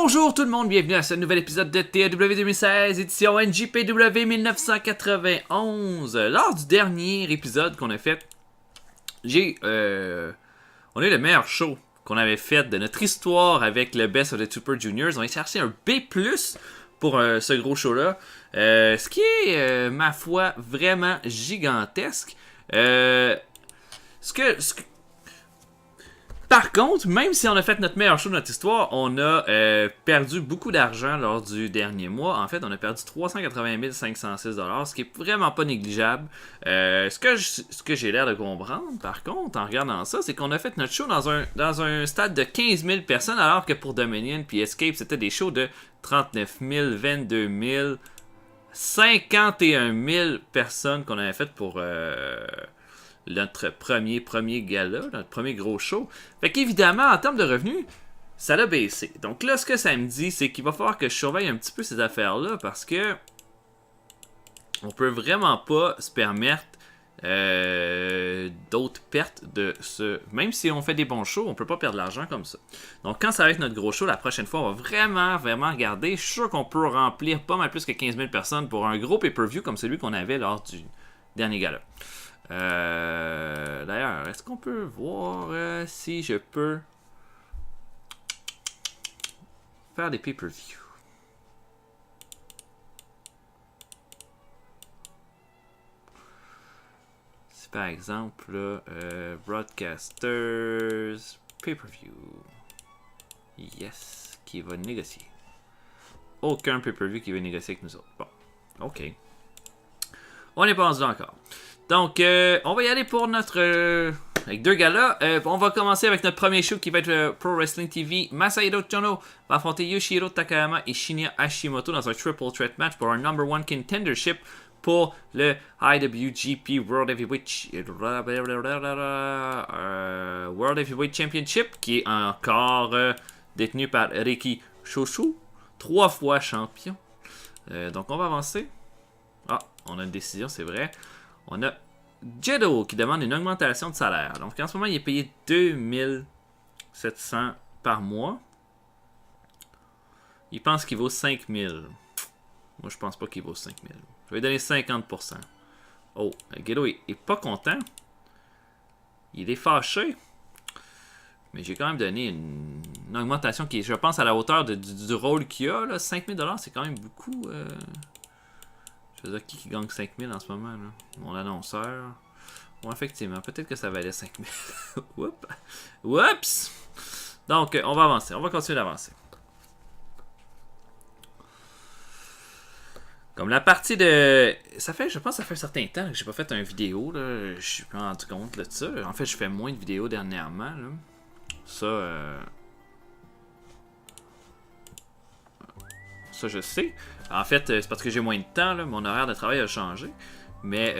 Bonjour tout le monde, bienvenue à ce nouvel épisode de TAW 2016, édition NJPW 1991. Lors du dernier épisode qu'on a fait, on a eu le meilleur show qu'on avait fait de notre histoire avec le Best of the Super Juniors. On a cherché un B+, pour ce gros show-là, ce qui est, ma foi, vraiment gigantesque. Par contre, même si on a fait notre meilleur show de notre histoire, on a perdu beaucoup d'argent lors du dernier mois. En fait, on a perdu 380 506 $, ce qui est vraiment pas négligeable. Ce que j'ai l'air de comprendre, par contre, en regardant ça, c'est qu'on a fait notre show dans un stade de 15 000 personnes, alors que pour Dominion puis Escape, c'était des shows de 39 000, 22 000, 51 000 personnes qu'on avait fait pour... notre premier gala, notre premier gros show. Fait qu'évidemment, en termes de revenus, ça l'a baissé. Donc là, ce que ça me dit, c'est qu'il va falloir que je surveille un petit peu ces affaires-là parce que on peut vraiment pas se permettre d'autres pertes de ce... Même si on fait des bons shows, on peut pas perdre de l'argent comme ça. Donc quand ça va être notre gros show, la prochaine fois, on va vraiment regarder. Je suis sûr qu'on peut remplir pas mal plus que 15 000 personnes pour un gros pay-per-view comme celui qu'on avait lors du dernier gala. D'ailleurs, est-ce qu'on peut voir si je peux faire des pay-per-view? Si par exemple, Broadcasters pay-per-view. Yes, qui va négocier. Aucun pay-per-view qui va négocier avec nous autres. Bon, ok. On n'est pas rendu là encore. Donc, on va y aller pour notre... avec deux galas. On va commencer avec notre premier show qui va être Pro Wrestling TV. Masahiro Chono va affronter Yoshihiro Takayama et Shinya Hashimoto dans un triple threat match pour un number one contendership pour le IWGP World Heavyweight Championship qui est encore détenu par Riki Choshu, 3 fois champion. Donc, on va avancer. Ah, on a une décision, c'est vrai. On a Jedo qui demande une augmentation de salaire. Donc en ce moment, il est payé 2700 par mois. Il pense qu'il vaut 5000. Moi, je pense pas qu'il vaut 5000. Je vais lui donner 50%. Oh, Jedo est pas content. Il est fâché. Mais j'ai quand même donné une augmentation qui est, je pense, à la hauteur du rôle qu'il a. Là. 5000 $, c'est quand même beaucoup... Je veux dire, qui gagne 5000 en ce moment, là? Mon annonceur. Bon, effectivement, peut-être que ça valait 5000. Oups! Donc, on va avancer. On va continuer d'avancer. Comme la partie de... Je pense que ça fait un certain temps que j'ai pas fait une vidéo, là. Je suis pas rendu compte là, de ça. En fait, je fais moins de vidéos dernièrement, là. Ça, je sais. En fait, c'est parce que j'ai moins de temps, là, mon horaire de travail a changé. Mais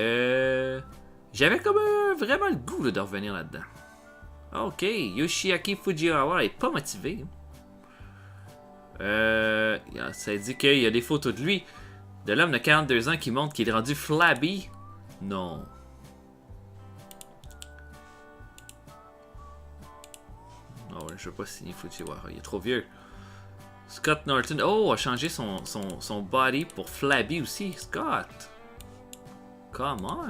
j'avais comme vraiment le goût là, de revenir là-dedans. Ok, Yoshiaki Fujiwara est pas motivé. Ça dit qu'il y a des photos de lui, de l'homme de 42 ans qui montre qu'il est rendu flabby. Non. Oh, je veux pas signer Fujiwara, il est trop vieux. Scott Norton, a changé son body pour flabby aussi. Scott, come on.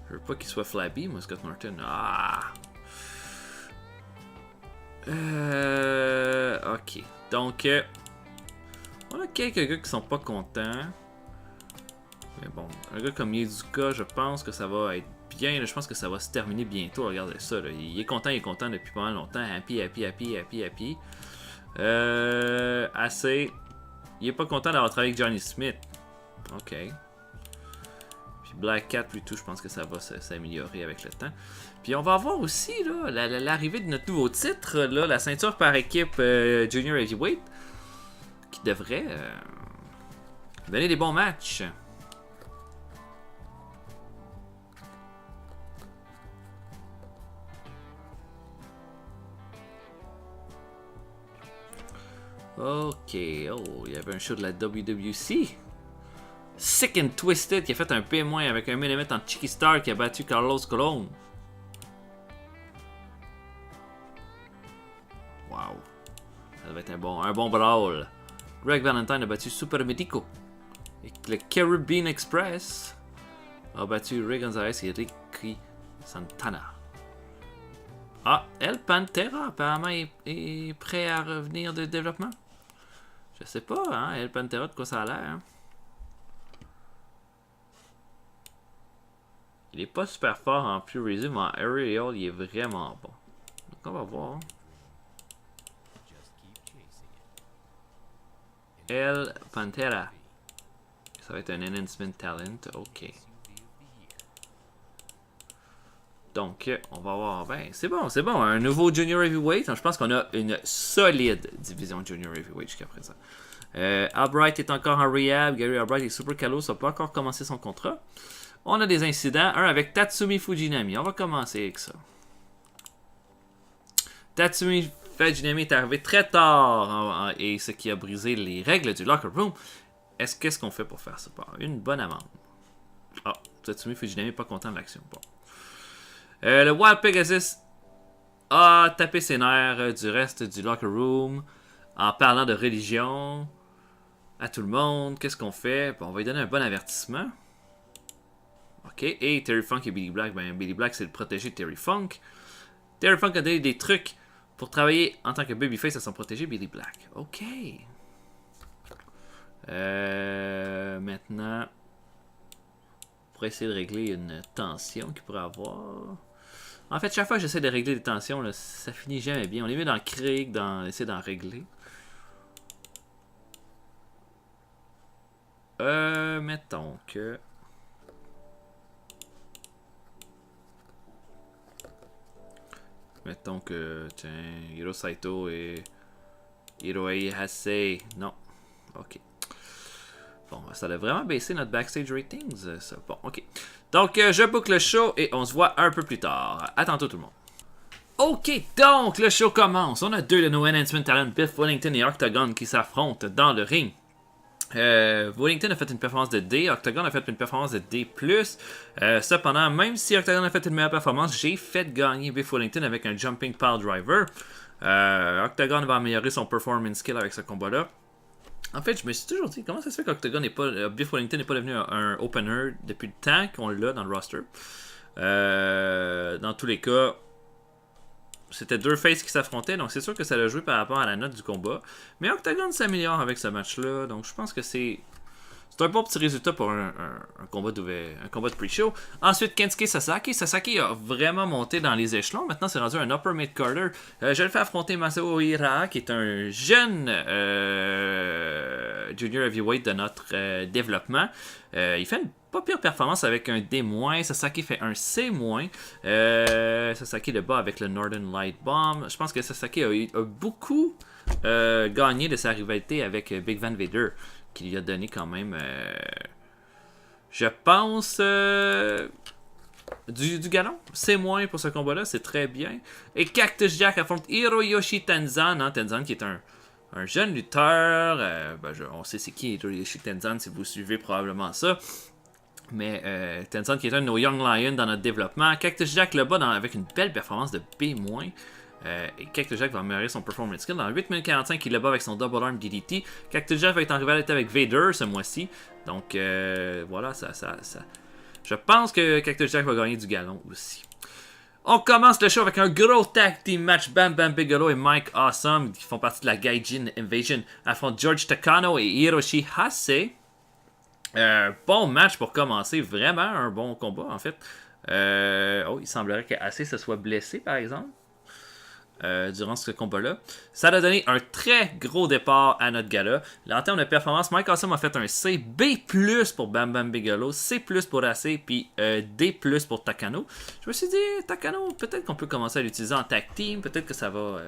Je veux pas qu'il soit flabby, moi, Scott Norton. Ah. Ok. Donc, on a quelques gars qui sont pas contents. Mais bon, un gars comme Yezuka, je pense que ça va être bien. Là, je pense que ça va se terminer bientôt. Regardez ça. Là. Il est content depuis pas mal longtemps. Happy. Assez. Il est pas content d'avoir travaillé avec Johnny Smith. Ok. Puis Black Cat, plutôt, je pense que ça va s'améliorer avec le temps. Puis on va avoir aussi là, l'arrivée de notre nouveau titre, là, la ceinture par équipe Junior Heavyweight, qui devrait donner des bons matchs. Ok, il y avait un show de la WWC. Sick and Twisted qui a fait un P- avec un main event en Chicky Star qui a battu Carlos Colon. va être un bon brawl. Greg Valentine a battu Super Medico. Et le Caribbean Express a battu Ray Gonzalez et Ricky Santana. Ah, El Pantera apparemment est prêt à revenir de développement. Je sais pas, hein, El Pantera, de quoi ça a l'air. Hein? Il est pas super fort en Purism, mais en Aerial, il est vraiment bon. Donc on va voir. El Pantera. Ça va être un Enhancement Talent, ok. Donc, on va voir. Ben, c'est bon. Un nouveau Junior Heavyweight. Je pense qu'on a une solide division Junior Heavyweight jusqu'à présent. Albright est encore en rehab. Gary Albright est super calo. Ça n'a pas encore commencé son contrat. On a des incidents. Un avec Tatsumi Fujinami. On va commencer avec ça. Tatsumi Fujinami est arrivé très tard et ce qui a brisé les règles du locker room. Qu'est-ce qu'on fait pour faire ça? Une bonne amende. Ah, Tatsumi Fujinami n'est pas content de l'action. Bon. Le Wild Pegasus a tapé ses nerfs du reste du locker room en parlant de religion à tout le monde. Qu'est-ce qu'on fait? Bon, on va lui donner un bon avertissement. Ok, et Terry Funk et Billy Black. Ben, Billy Black, c'est le protégé de Terry Funk. Terry Funk a donné des trucs pour travailler en tant que babyface à son protégé Billy Black. Ok. Maintenant, pour essayer de régler une tension qu'il pourrait avoir. En fait, chaque fois que j'essaie de régler des tensions, là, ça finit jamais bien. On est mieux d'en créer que d'essayer d'en régler. Mettons que... tiens, Hiro Saito et Hiroei Hase. Non. Ok. Bon, ça a vraiment baissé notre backstage ratings, ça. Bon, ok. Donc, je boucle le show et on se voit un peu plus tard. À tantôt tout le monde. Ok, donc le show commence. On a deux de nos Enhancement Talent, Biff Wellington et Octagon, qui s'affrontent dans le ring. Wellington a fait une performance de D, Octagon a fait une performance de D+. Cependant, même si Octagon a fait une meilleure performance, j'ai fait gagner Biff Wellington avec un Jumping Pile Driver. Octagon va améliorer son performance skill avec ce combat-là. En fait, je me suis toujours dit, comment ça se fait qu'Octagon n'est pas... Biff Wellington n'est pas devenu un opener depuis le temps qu'on l'a dans le roster. Dans tous les cas, c'était deux faces qui s'affrontaient, donc c'est sûr que ça l'a joué par rapport à la note du combat. Mais Octagon s'améliore avec ce match-là, donc je pense que c'est un bon petit résultat pour un combat de pre-show. Ensuite, Kensuke Sasaki. Sasaki a vraiment monté dans les échelons. Maintenant, c'est rendu un upper mid-carder. Je le fais affronter Masao Hira, qui est un jeune junior heavyweight de notre développement. Il fait une pas pire performance avec un D-. Sasaki fait un C-. Sasaki le bat avec le Northern Light Bomb. Je pense que Sasaki a beaucoup gagné de sa rivalité avec Big Van Vader, qui lui a donné quand même, je pense, du galon. C'est moins pour ce combat-là, c'est très bien. Et Cactus Jack affronte Hiroyoshi Tenzan. Hein, Tenzan qui est un jeune lutteur. On sait c'est qui Hiroyoshi Tenzan si vous suivez probablement ça. Mais Tenzan qui est un de nos Young Lions dans notre développement. Cactus Jack le bat avec une belle performance de B-. Et Cactus Jack va améliorer son performance skill. Dans 8 minutes 45, il le bat avec son Double Arm DDT. Cactus Jack va être en rivalité avec Vader ce mois-ci. Donc voilà, ça. Je pense que Cactus Jack va gagner du galon aussi. On commence le show avec un gros tag team match. Bam Bam Bigelow et Mike Awesome, qui font partie de la Gaijin Invasion, affrontent George Takano et Hiroshi Hase. Bon match pour commencer. Vraiment un bon combat en fait. Il semblerait que Hase se soit blessé par exemple. Durant ce combat-là. Ça a donné un très gros départ à notre gala. En termes de performance, Mike Awesome a fait un C, B+, pour Bam Bam Bigelow, C+, pour AC, puis D+, pour Takano. Je me suis dit, Takano, peut-être qu'on peut commencer à l'utiliser en tag team, peut-être que ça va...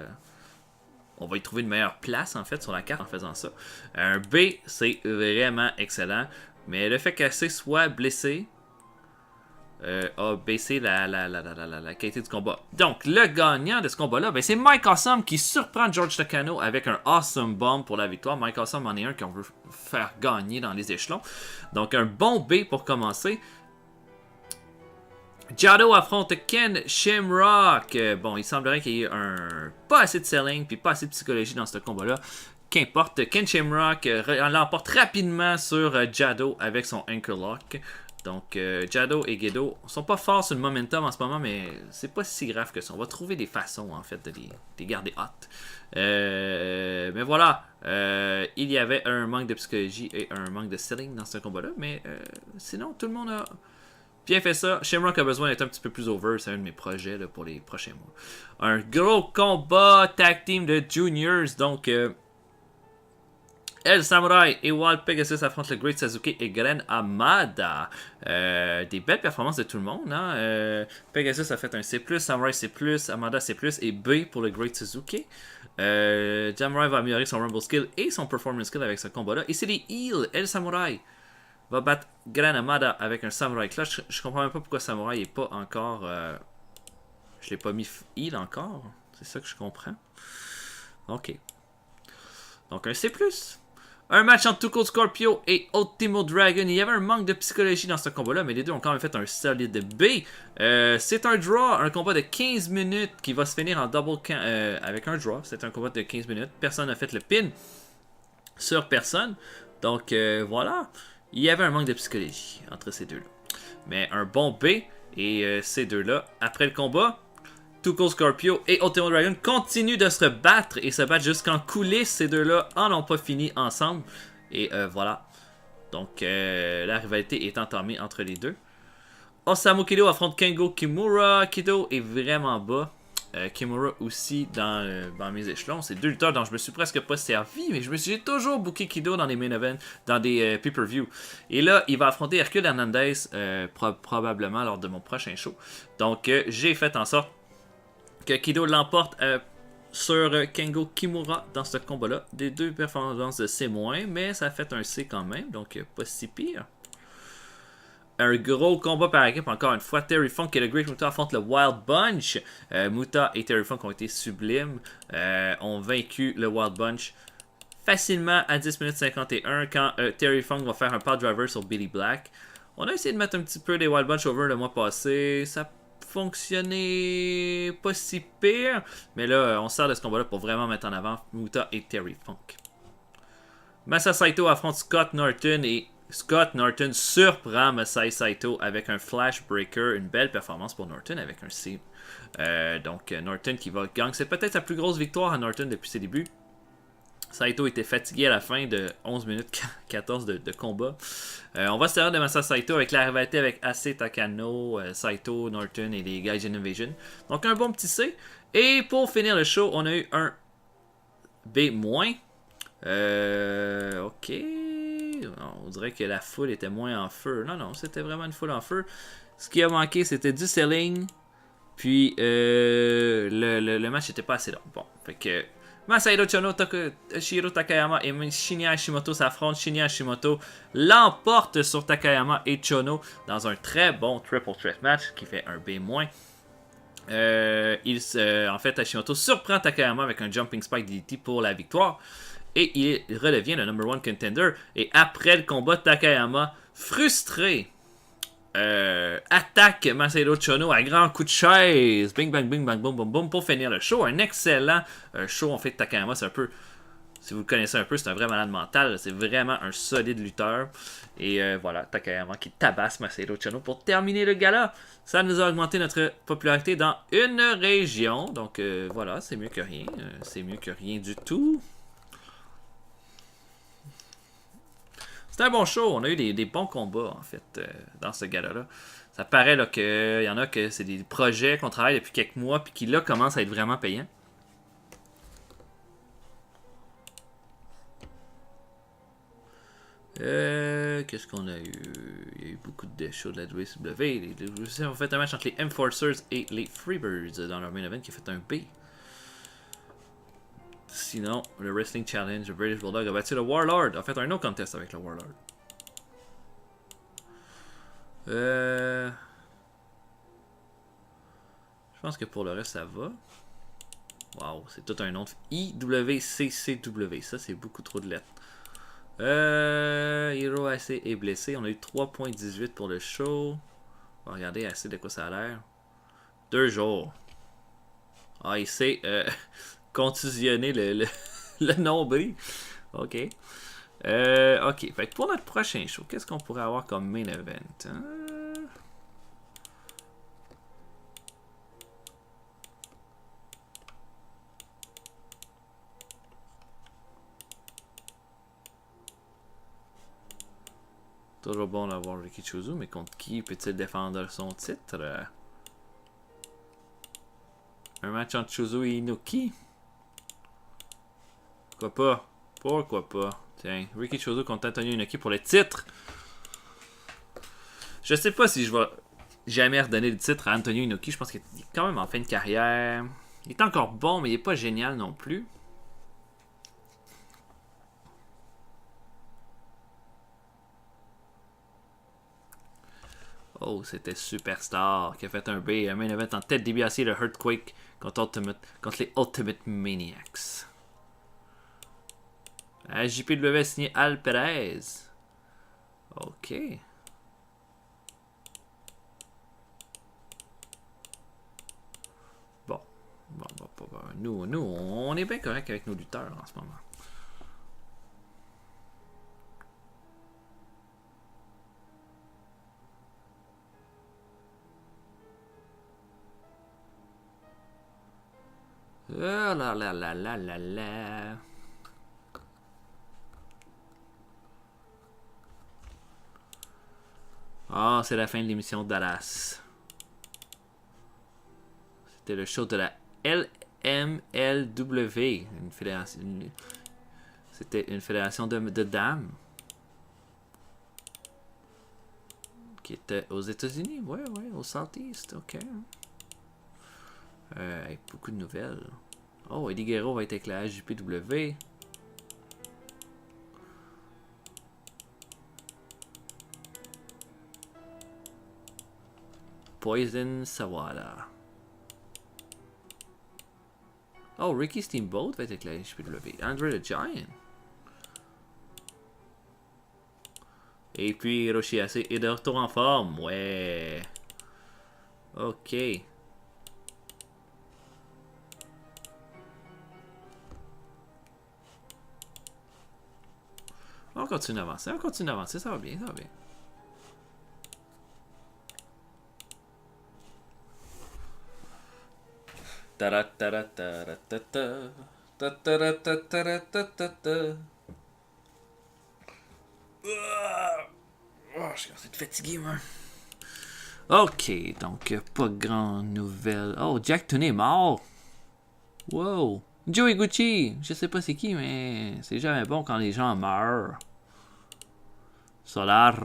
on va y trouver une meilleure place, en fait, sur la carte en faisant ça. Un B, c'est vraiment excellent, mais le fait qu'AC soit blessé a baissé la qualité du combat. Donc, le gagnant de ce combat-là, c'est Mike Awesome qui surprend George Takano avec un Awesome Bomb pour la victoire. Mike Awesome en est un qu'on veut faire gagner dans les échelons. Donc, un bon B pour commencer. Jado affronte Ken Shamrock. Bon, il semblerait qu'il y ait pas assez de selling puis pas assez de psychologie dans ce combat-là. Qu'importe, Ken Shamrock l'emporte rapidement sur Jado avec son Anchor Lock. Donc, Jado et Gedo sont pas forts sur le momentum en ce moment, mais c'est pas si grave que ça. On va trouver des façons, en fait, de les garder hot. Mais voilà, il y avait un manque de psychologie et un manque de selling dans ce combat-là, mais sinon, tout le monde a bien fait ça. Shamrock a besoin d'être un petit peu plus over, c'est un de mes projets là, pour les prochains mois. Un gros combat tag team de juniors, donc... El Samurai et Wild Pegasus affrontent le Great Sasuke et Gren Hamada. Des belles performances de tout le monde. Hein? Pegasus a fait un C+, Samurai C+, Hamada C+, et B pour le Great Sasuke. Samurai va améliorer son Rumble Skill et son Performance Skill avec ce combat-là. Et c'est les heals. El Samurai va battre Gren Hamada avec un Samurai Clutch. Je comprends même pas pourquoi Samurai n'est pas encore... Je l'ai pas mis heal encore. C'est ça que je comprends. Ok. Donc un C+. Un match entre Tuco Scorpio et Ultimo Dragon. Il y avait un manque de psychologie dans ce combat-là, mais les deux ont quand même fait un solide B. C'est un draw, un combat de 15 minutes qui va se finir en double avec un draw. C'est un combat de 15 minutes. Personne n'a fait le pin sur personne. Donc voilà, il y avait un manque de psychologie entre ces deux-là. Mais un bon B et ces deux-là, après le combat... Tuco Scorpio et Ultimo Dragon continuent de se battre et se battre jusqu'en coulisses. Ces deux-là en ont pas fini ensemble. Et voilà. Donc la rivalité est entamée entre les deux. Osamu Kido affronte Kengo Kimura. Kido est vraiment bas. Kimura aussi dans mes échelons. C'est deux lutteurs dont je me suis presque pas servi. Mais j'ai toujours booké Kido dans des main events, dans des pay-per-view. Et là, il va affronter Hercule Hernandez probablement lors de mon prochain show. Donc j'ai fait en sorte que Kido l'emporte sur Kengo Kimura dans ce combat-là. Des deux performances de C-, mais ça a fait un C quand même, donc pas si pire. Un gros combat par équipe, encore une fois. Terry Funk et le Great Muta affrontent le Wild Bunch. Muta et Terry Funk ont été sublimes. Ont vaincu le Wild Bunch facilement à 10 minutes 51 quand Terry Funk va faire un power driver sur Billy Black. On a essayé de mettre un petit peu les Wild Bunch over le mois passé. Ça fonctionner pas si pire, mais là on sert de ce combat là pour vraiment mettre en avant Muta et Terry Funk. Masa Saito affronte Scott Norton et Scott Norton surprend Masai Saito avec un Flash Breaker, une belle performance pour Norton avec un C. Donc Norton qui va gagner, c'est peut-être sa plus grosse victoire à Norton depuis ses débuts. Saito était fatigué à la fin de 11 minutes 14 de combat. On va se servir de Masa Saito avec la rivalité avec Ase Takano, Saito, Norton et les Gaijin Invasion. Donc un bon petit C. Et pour finir le show, on a eu un B-. Ok. On dirait que la foule était moins en feu. Non, c'était vraiment une foule en feu. Ce qui a manqué, c'était du selling. Puis le match n'était pas assez long. Bon, fait que... Masahiro Chono, Shiro Takayama et Shinya Hashimoto s'affrontent. Shinya Hashimoto l'emporte sur Takayama et Chono dans un très bon triple threat match qui fait un B-. En fait, Hashimoto surprend Takayama avec un jumping spike DDT pour la victoire. Et il redevient le number one contender. Et après le combat, Takayama, frustré, attaque Masahiro Chono à grand coup de chaise. Bing, bang, bing, bang, boum, boum, boum, pour finir le show. Un excellent show. En fait, Takayama, c'est un peu... Si vous le connaissez un peu, c'est un vrai malade mental. C'est vraiment un solide lutteur. Et voilà, Takayama qui tabasse Masahiro Chono pour terminer le gala. Ça nous a augmenté notre popularité dans une région. Donc voilà, c'est mieux que rien. C'est mieux que rien du tout. C'était un bon show. On a eu des bons combats, en fait, dans ce gala-là. Ça paraît qu'il y en a que c'est des projets qu'on travaille depuis quelques mois puis qui, là, commencent à être vraiment payants. Qu'est-ce qu'on a eu? Il y a eu beaucoup de shows de la WCW. Ils ont fait un match entre les Enforcers et les Freebirds dans leur main event qui a fait un B. Sinon, le Wrestling Challenge, le British Bulldog a battu le Warlord. A fait un no contest avec le Warlord. Je pense que pour le reste, ça va. Waouh, c'est tout un nom. IWCCW. Ça, c'est beaucoup trop de lettres. Hiro AC est blessé. On a eu 3.18 pour le show. On va regarder assez de quoi ça a l'air. 2 jours. Ah, il sait contusionner le nombril. Ok. Ok. Fait que pour notre prochain show, qu'est-ce qu'on pourrait avoir comme main event? Hein? Toujours bon d'avoir Ricky Chuzu, mais contre qui peut-il défendre son titre? Un match entre Chuzu et Inoki? Pourquoi pas? Pourquoi pas? Tiens, Ricky Chuzu contre Antonio Inoki pour le titre. Je sais pas si je vais jamais redonner le titre à Antonio Inoki. Je pense qu'il est quand même en fin de carrière. Il est encore bon, mais il est pas génial non plus. Oh, c'était Superstar qui a fait un main event en tête DiBiase de Earthquake contre les Ultimate Maniacs. La JPW signé Al Perez. Ok. Bon. Nous, on est bien correct avec nos lutteurs en ce moment. Oh là là là là là là. Ah, c'est la fin de l'émission de Dallas. C'était le show de la LMLW, une fédération. C'était une fédération de dames qui était aux États-Unis, ouais, au Southeast, ok. Avec beaucoup de nouvelles. Oh, Eddie Guerrero va être avec la JPW. Poison Sawada. Oh, Ricky Steamboat va être avec la JPW. Andre the Giant. Et puis Hiroshi Ase est de retour en forme. Ouais. Ok. On continue d'avancer, ça va bien, ça va bien. Oh, je suis assez fatigué, moi. Ok, donc pas grande nouvelle. Oh, Jack Tunney est mort. Wow. Joey Gucci, je sais pas c'est qui, mais c'est jamais bon quand les gens meurent. Solar.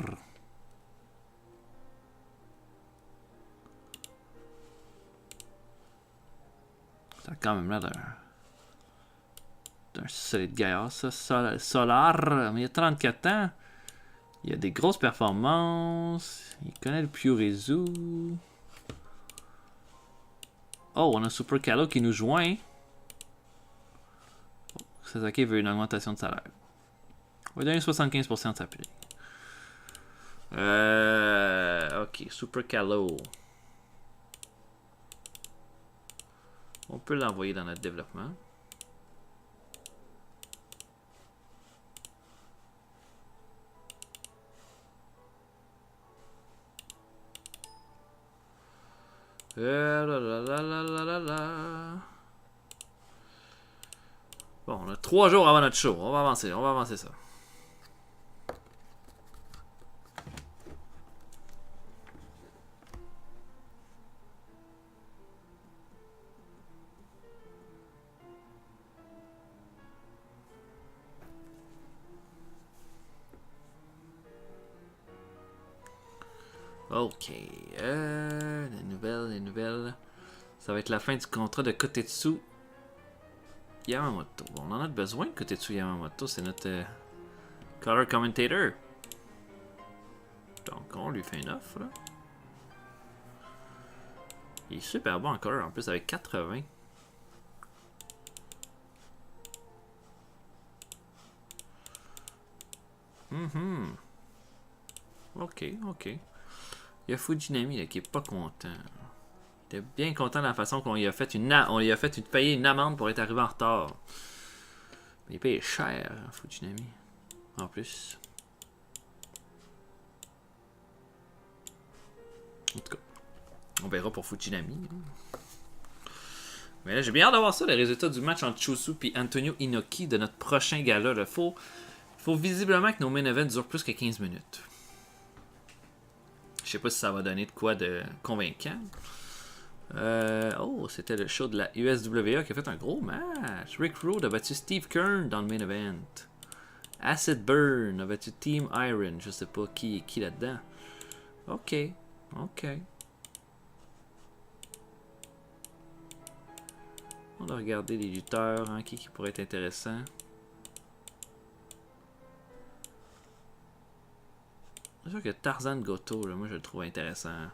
Ça a quand même l'air d'un solide gaillard, ça. Solar, mais il a 34 ans. Il a des grosses performances. Il connaît le Purizu. Oh, on a Super Calo qui nous joint. Sasaki veut une augmentation de salaire. On va donner 75% de sa paye. Ok, Super Calo. On peut l'envoyer dans notre développement. Bon, on a 3 jours avant notre show. On va avancer ça. Ok. Les nouvelles. Ça va être la fin du contrat de Kotetsu Yamamoto. Bon, on en a besoin de Kotetsu Yamamoto. C'est notre color commentator. Donc, on lui fait une offre. Là. Il est super bon en color en plus avec 80. Ok. Il y a Fujinami là, qui est pas content. Il était bien content de la façon qu'on lui a fait on lui a fait payer une amende pour être arrivé en retard. Mais il paye cher, hein, Fujinami. En plus. En tout cas, on verra pour Fujinami. Mais là, j'ai bien hâte d'avoir ça, les résultats du match entre Chosu et Antonio Inoki de notre prochain gala. Il faut visiblement que nos main events durent plus que 15 minutes. Je sais pas si ça va donner de quoi de convaincant. Oh, c'était le show de la USWA qui a fait un gros match. Rick Rude a battu Steve Kern dans le main event. Acid Burn a battu Team Iron. Je sais pas qui est qui là-dedans. Ok. On va regarder les lutteurs, hein, qui pourrait être intéressant. C'est sûr que Tarzan Goto, là, moi je le trouve intéressant.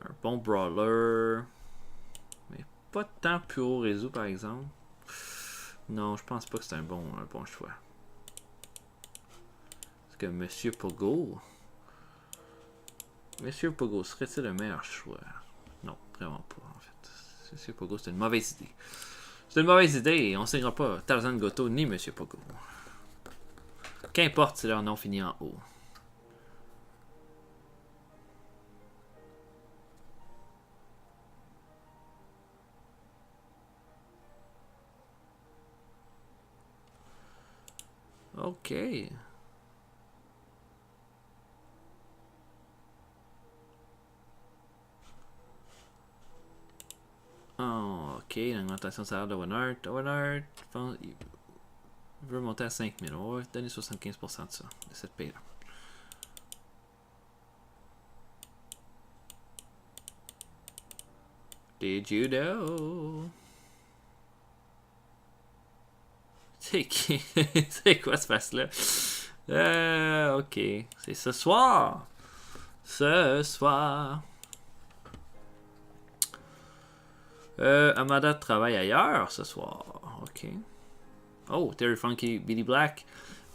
Un bon brawler. Mais pas tant Puro Rezu par exemple. Non, je pense pas que c'est un bon choix. Est-ce que Monsieur Pogo serait-il le meilleur choix? Non, vraiment pas en fait. Monsieur Pogo, c'est une mauvaise idée. C'est une mauvaise idée et on ne signera pas Tarzan Goto ni Monsieur Pogo. Qu'importe si leur nom finit en haut. Ok. Oh, ok, l'augmentation de salaire de Owen Hart. Owen Hart, il veut monter à 5000. On va donner 75% de ça, de cette paye-là. Did you know? C'est qui? C'est quoi ce face-là? Ok, c'est ce soir. Ce soir. Amada travaille ailleurs ce soir. Ok. Oh, Terry Funk et Billy Black.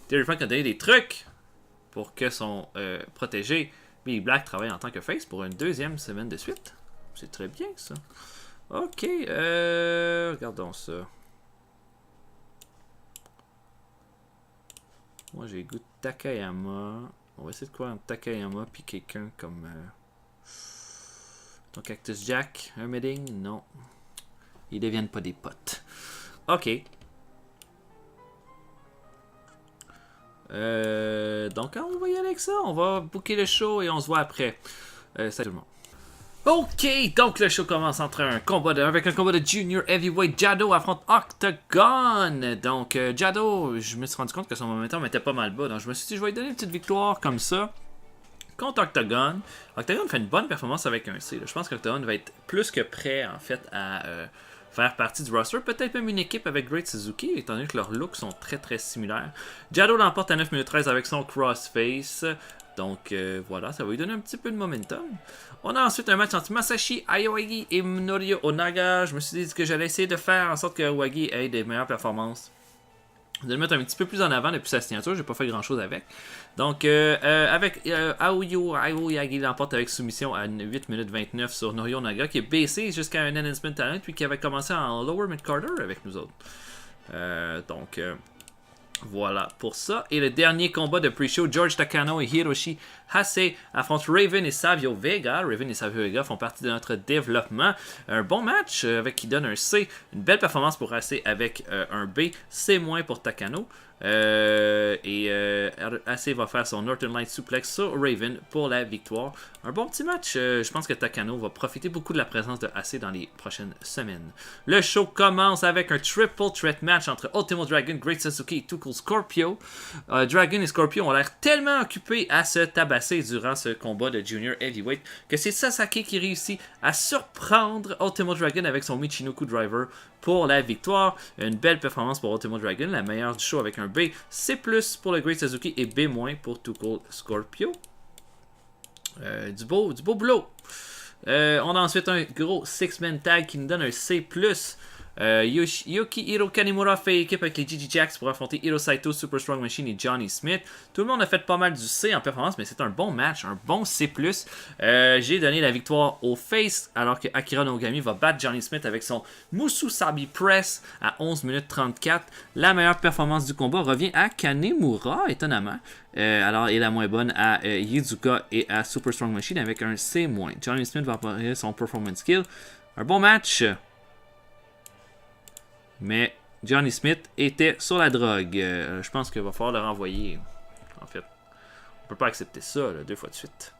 Terry Funk a donné des trucs pour que son protégé Billy Black travaille en tant que face pour une deuxième semaine de suite. C'est très bien ça. Ok, regardons ça. Moi j'ai le goût de Takayama. On va essayer de quoi entre Takayama puis quelqu'un comme ton Cactus Jack, un meeting? Non. Ils deviennent pas des potes. Ok. Donc on va y aller avec ça. On va booker le show et on se voit après. Salut tout le monde. Ok, donc le show commence avec un combat de Junior Heavyweight. Jado affronte Octagon. Donc Jado, je me suis rendu compte que son momentum était pas mal bas. Donc je me suis dit, je vais lui donner une petite victoire comme ça contre Octagon. Octagon fait une bonne performance avec un C. Là. Je pense qu'Octagon va être plus que prêt en fait à faire partie du roster. Peut-être même une équipe avec Great Suzuki, étant donné que leurs looks sont très très similaires. Jado l'emporte à 9 minutes 13 avec son crossface. Donc voilà, ça va lui donner un petit peu de momentum. On a ensuite un match entre Masashi Aoyagi et Minoru Onaga. Je me suis dit que j'allais essayer de faire en sorte que Aoyagi ait des meilleures performances. De le mettre un petit peu plus en avant depuis sa signature, j'ai pas fait grand chose avec. Donc, avec Aoyagi l'emporte avec soumission à 8 minutes 29 sur Minoru Onaga, qui est baissé jusqu'à un enhancement talent, puis qui avait commencé en lower mid-carder avec nous autres. Voilà pour ça. Et le dernier combat de pre-show, George Takano et Hiroshi Hase affrontent Raven et Savio Vega. Raven et Savio Vega font partie de notre développement. Un bon match qui donne un C. Une belle performance pour Hase avec un B. C- pour Takano. Hase va faire son Northern Light Suplex sur Raven pour la victoire. Un bon petit match. Je pense que Takano va profiter beaucoup de la présence de Hase dans les prochaines semaines. Le show commence avec un triple threat match entre Ultimo Dragon, Great Sasuke et Too Cool Scorpio. Dragon et Scorpio ont l'air tellement occupés à se tabasser durant ce combat de Junior Heavyweight que c'est Sasaki qui réussit à surprendre Ultimo Dragon avec son Michinoku Driver pour la victoire. Une belle performance pour Ultimo Dragon, la meilleure du show avec un B. C+ pour le Great Suzuki et B- pour Too Cool Scorpio. Du beau boulot. On a ensuite un gros 6-man tag qui nous donne un C+. Yukihiro Kanemura fait équipe avec les GG Jacks pour affronter Hiro Saito, Super Strong Machine et Johnny Smith. Tout le monde a fait pas mal du C en performance, mais c'est un bon match, un bon C+. J'ai donné la victoire au Face, alors que Akira Nogami va battre Johnny Smith avec son Mususabi Press à 11 minutes 34. La meilleure performance du combat revient à Kanemura, étonnamment. Alors, et la moins bonne à Yizuka et à Super Strong Machine avec un C-. Johnny Smith va apporter son Performance Skill. Un bon match. Mais Johnny Smith était sur la drogue. Je pense qu'il va falloir le renvoyer. En fait, on peut pas accepter ça là, 2 fois de suite.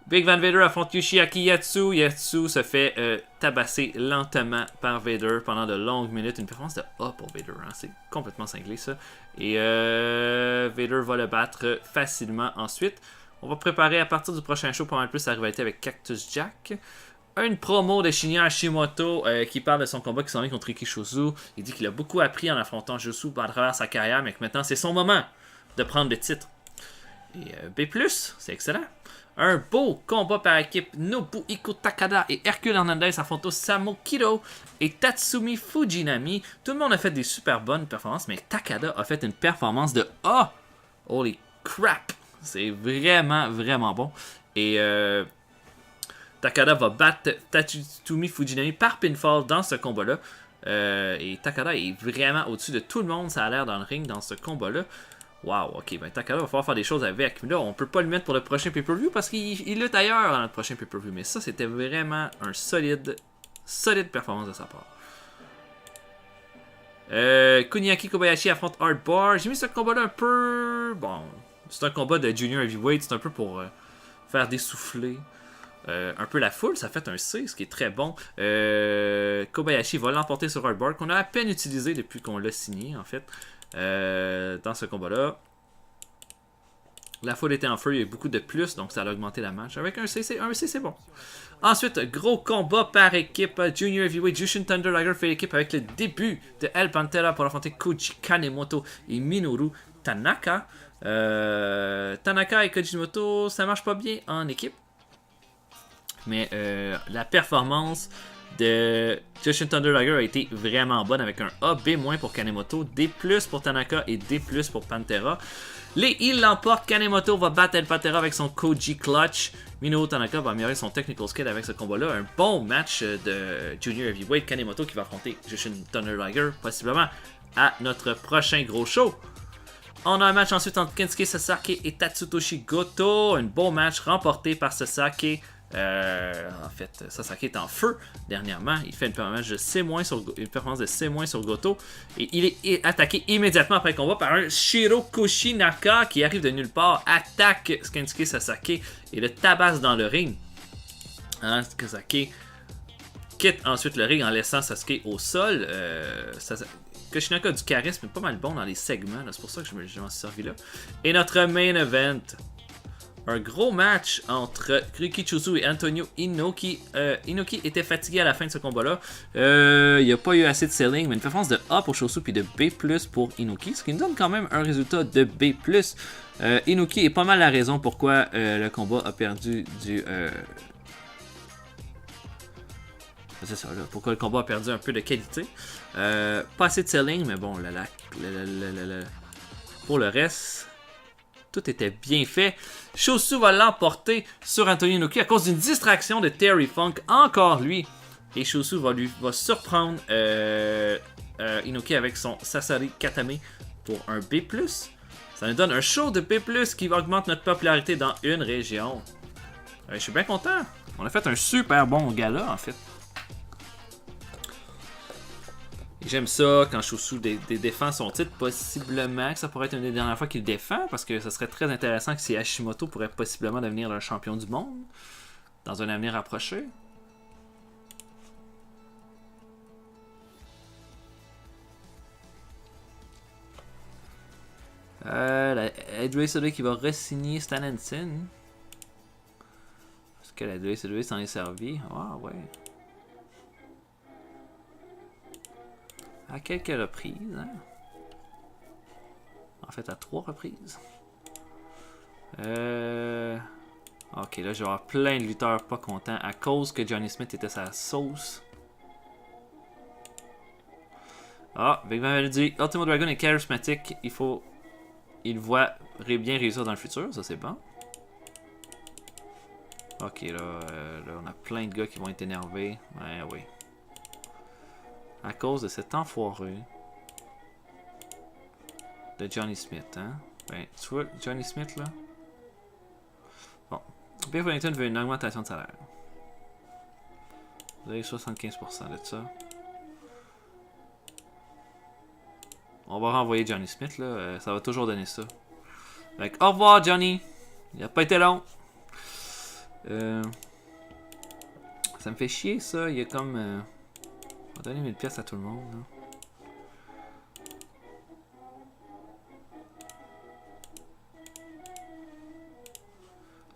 Big Van Vader affronte Yoshiaki Yatsu. Yatsu se fait tabasser lentement par Vader pendant de longues minutes. Une performance de A pour Vader. Hein? C'est complètement cinglé ça. Et Vader va le battre facilement ensuite. On va préparer à partir du prochain show pas mal plus sa rivalité avec Cactus Jack. Une promo de Shinya Hashimoto qui parle de son combat qui s'en vient contre Ikishuzu. Il dit qu'il a beaucoup appris en affrontant Josu à travers sa carrière, mais que maintenant c'est son moment de prendre le titre. Et B+, c'est excellent. Un beau combat par équipe. Nobuhiko Takada et Hercule Hernandez affrontent Osamu Kido et Tatsumi Fujinami. Tout le monde a fait des super bonnes performances, mais Takada a fait une performance de A. Holy crap! C'est vraiment, vraiment bon. Et Takada va battre Tatsumi Fujinami par pinfall dans ce combat-là. Et Takada est vraiment au-dessus de tout le monde, ça a l'air, dans le ring dans ce combat-là. Wow, ok, ben Takada va falloir faire des choses avec. Là, on peut pas le mettre pour le prochain pay-per-view parce qu'il lutte ailleurs dans le prochain pay-per-view. Mais ça, c'était vraiment un solide performance de sa part. Kuniaki Kobayashi affronte Hardbar. J'ai mis ce combat-là un peu... Bon, c'est un combat de Junior Heavyweight, c'est un peu pour faire dessouffler un peu la foule. Ça fait un C, ce qui est très bon. Kobayashi va l'emporter sur Hardbar, qu'on a à peine utilisé depuis qu'on l'a signé, en fait. Dans ce combat-là. La foule était en feu, il y a eu beaucoup de plus, donc ça a augmenté la match. Avec un C, c'est bon. Ensuite, gros combat par équipe. Junior Heavyweight, Jushin Thunder Liger fait l'équipe avec le début de El Pantera pour affronter Koji Kanemoto et Minoru Tanaka. Tanaka et Kojimoto, ça marche pas bien en équipe. Mais la performance de Jushin Thunder Liger a été vraiment bonne avec un A, B- pour Kanemoto, D+ pour Tanaka et D+ pour Pantera. Les Heels l'emportent. Kanemoto va battre El Pantera avec son Koji Clutch. Minoru Tanaka va améliorer son technical skill avec ce combat-là. Un bon match de Junior Heavyweight. Kanemoto qui va affronter Jushin Thunder Liger, possiblement à notre prochain gros show. On a un match ensuite entre Kensuke Sasaki et Tatsutoshi Goto. Un bon match remporté par Sasaki. En fait, Sasaki est en feu dernièrement. Il fait une performance de C- sur Goto. Et il est attaqué immédiatement après le combat par un Shiro Kushinaka qui arrive de nulle part, attaque Kensuke Sasaki et le tabasse dans le ring. Sasaki quitte ensuite le ring en laissant Sasuke au sol. Kushinaka a du charisme, mais pas mal bon dans les segments. C'est pour ça que je m'en suis servi là. Et notre main event. Un gros match entre Rikichuzu et Antonio Inoki. Inoki était fatigué à la fin de ce combat-là. Il n'y a pas eu assez de selling, mais une performance de A pour Chosu puis de B+ pour Inoki, ce qui nous donne quand même un résultat de B+. Inoki est pas mal la raison pourquoi le combat a perdu du... C'est ça, là. Pourquoi le combat a perdu un peu de qualité. Pas assez de selling, mais bon, pour le reste... Tout était bien fait. Chosu va l'emporter sur Antonio Inoki à cause d'une distraction de Terry Funk. Encore lui. Et Chosu va surprendre Inoki avec son Sasori Katame pour un B+. Ça nous donne un show de B+, qui augmente notre popularité dans une région. Je suis bien content. On a fait un super bon gala en fait. J'aime ça quand Chosu défend son titre, possiblement que ça pourrait être une des dernières fois qu'il le défend, parce que ça serait très intéressant que si Hashimoto pourrait possiblement devenir le champion du monde dans un avenir approché. La WCW qui va re-signer Stan Hansen. Est-ce que la WCW s'en est servi? Ah ouais. À quelques reprises, hein? En fait, à 3 reprises. Ok, là, je vais avoir plein de lutteurs pas contents à cause que Johnny Smith était sa sauce. Ah, Big Man dit Ultimo Dragon est charismatique. Il voit bien réussir dans le futur. Ça, c'est bon. Ok, là, on a plein de gars qui vont être énervés. Ouais, oui. À cause de cet enfoiré de Johnny Smith, hein. Ben, tu vois, Johnny Smith, là. Bon. Biff Wellington veut une augmentation de salaire. Vous avez 75% de ça. On va renvoyer Johnny Smith, là. Ça va toujours donner ça. Fait, au revoir, Johnny. Il a pas été long. Ça me fait chier, ça. Il y a comme... on va donner 1000 pièces à tout le monde, là.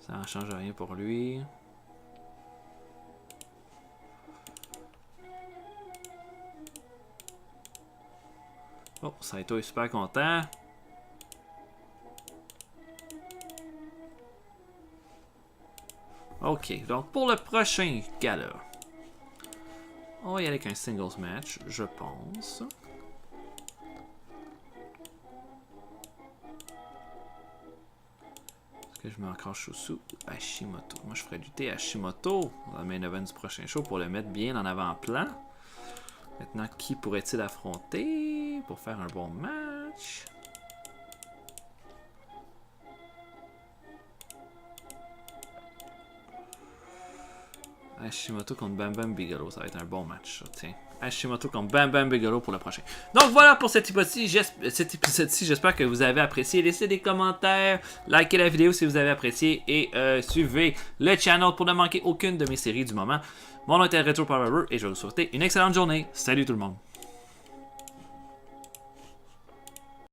Ça ne change rien pour lui. Oh, Saito est super content. Ok, donc pour le prochain gala, on va y aller avec un singles match, je pense. Est-ce que je mets encore Shusu ou Hashimoto? Moi, je ferais lutter Hashimoto dans le main event du prochain show pour le mettre bien en avant-plan. Maintenant, qui pourrait-il affronter pour faire un bon match? Hashimoto contre Bam Bam Bigelow, ça va être un bon match, ça, tiens. Hashimoto contre Bam Bam Bigelow pour le prochain. Donc voilà pour cet épisode-ci, j'espère que vous avez apprécié. Laissez des commentaires, likez la vidéo si vous avez apprécié et suivez le channel pour ne manquer aucune de mes séries du moment. Mon nom est Retro Power et je vais vous souhaiter une excellente journée. Salut tout le monde!